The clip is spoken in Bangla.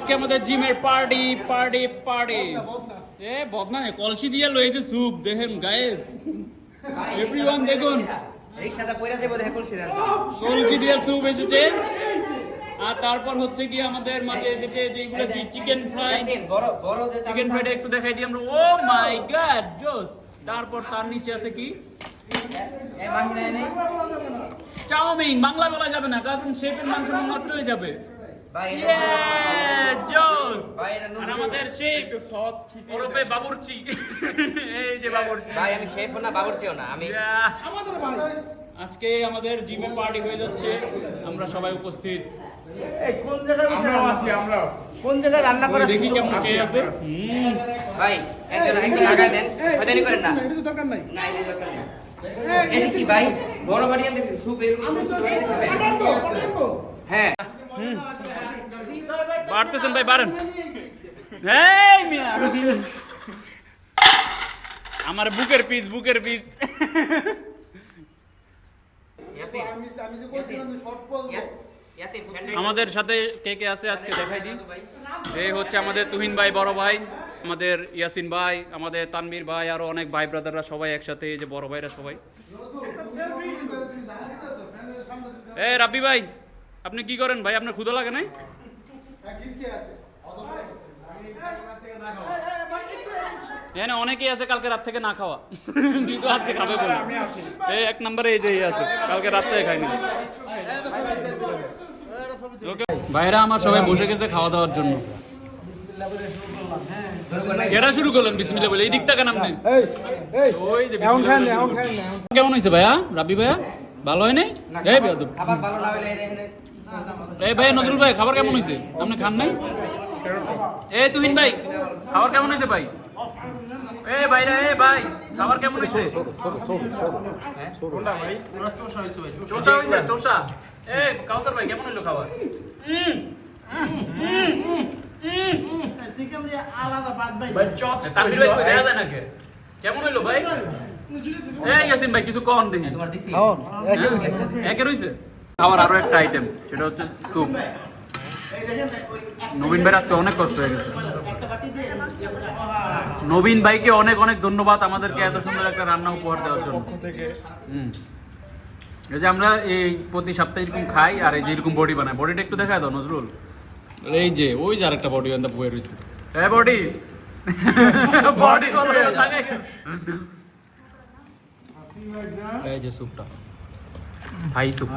আজকে আমাদের জিমের পার্টি পার্টি পার্টি এ বদনা কলসি দিয়ে লয়েছে স্যুপ দেখেন গায়েস এভরিওয়ান দেখুন রিকশাটা কইরা যাবো দেখে কলসি রাখছি কলসি দিয়ে স্যুপ এসেছে আর তারপর হচ্ছে কি আমাদের মাঝে এসেছে যেগুলো কি চিকেন ফ্রাই বড় বড় যে চিকেন ফ্রাইটা একটু দেখাই দিই আমরা ও মাই গড জোস তারপর তার নিচে আছে কি এই মাহিনা নেই চাউমিন বাংলা বলা যাবে না কারণ শেফের মাংস নষ্ট হয়ে যাবে ভাই জোস ভাই এটা আর আমাদের শেফ ওরফে বাবুর্চি এই যে বাবুর্চি ভাই আমি শেফ না বাবুর্চিও না আমি আমাদের ভাই আজকে আমাদের জিমে পার্টি হয়ে যাচ্ছে আমরা সবাই উপস্থিত এই কোন জায়গায় বসে আমরা কোন জায়গায় রান্না করে দেখি কেমন কে আছে ভাই একজন লাগাই দেন শয়তানি করেন না এটা তো দরকার নাই না এটা দরকার নেই এটা কি ভাই বড় বাড়ি আনতে স্যুপ এর হ্যাঁ বাড়তেছেন ভাই বাড়েন এই মিয়া আমার বুকের পিস আমাদের সাথে কে কে আছে আজকে দেখাই দিই এই হচ্ছে আমাদের তুহিন ভাই বড় ভাই আমাদের ইয়াসিন ভাই আমাদের তানভীর ভাই আরো অনেক ভাই ব্রাদাররা সবাই একসাথে এই যে বড় ভাইরা সবাই এই রাব্বি ভাই আপনি কি করেন ভাই আপনার ক্ষুধা লাগে নাই হ্যাঁ অনেকেই আছে কালকে রাত থেকে না খাওয়া কিন্তু আজকে খাবে বলে এই এক নম্বরে এই যে আছে কালকে রাত থেকে খাইনি ভাইরা আমার সবাই বসে গেছে খাওয়া দাওয়ার জন্য কেডা শুরু করলেন বিসমিল্লাহ বলে এই দিকটা কেন আপনি ওই যে কেমন হয়েছে ভাইয়া রাব্বি ভাইয়া ভালো হয় নাই এই বেয়াদব খাবার ভালো না হলে এখানে এই ভাই নজরুল ভাই খাবার কেমন হয়েছে আপনি খান নাই এই তুহিন ভাই খাবার কেমন হয়েছে ভাই এই ভাইরা এই ভাই খাবার কেমন হয়েছে চোষা হয়েছে চোষা এই কাউসার ভাই কেমন হইলো খাবার চিকেন দিয়ে আলাদা পাট ভাই তানভীর ভাই কই দেখা যায় নাকি কেমন হইলো ভাই এই ইয়াসিন ভাই কিছু কোন দেখি তোমার দিছি একের হইছে খাবার আরো একটা আইটেম সেটা হচ্ছে স্যুপ নবীন ভাই আজকে অনেক কষ্ট হয়ে গেছে নবীন ভাইকে অনেক অনেক ধন্যবাদ আমাদেরকে এত সুন্দর একটা রান্না উপহার দেওয়ার জন্য এই যে আমরা এই প্রতি সপ্তাহে এরকম খাই আর এই যে এরকম বডি বানাই বডিটা একটু দেখায় দাও নজরুল এই যে ওই যে আরেকটা বডি বান্ধব বয়ে রয়েছে হ্যাঁ বডি বডি এই যে স্যুপটা থাই স্যুপ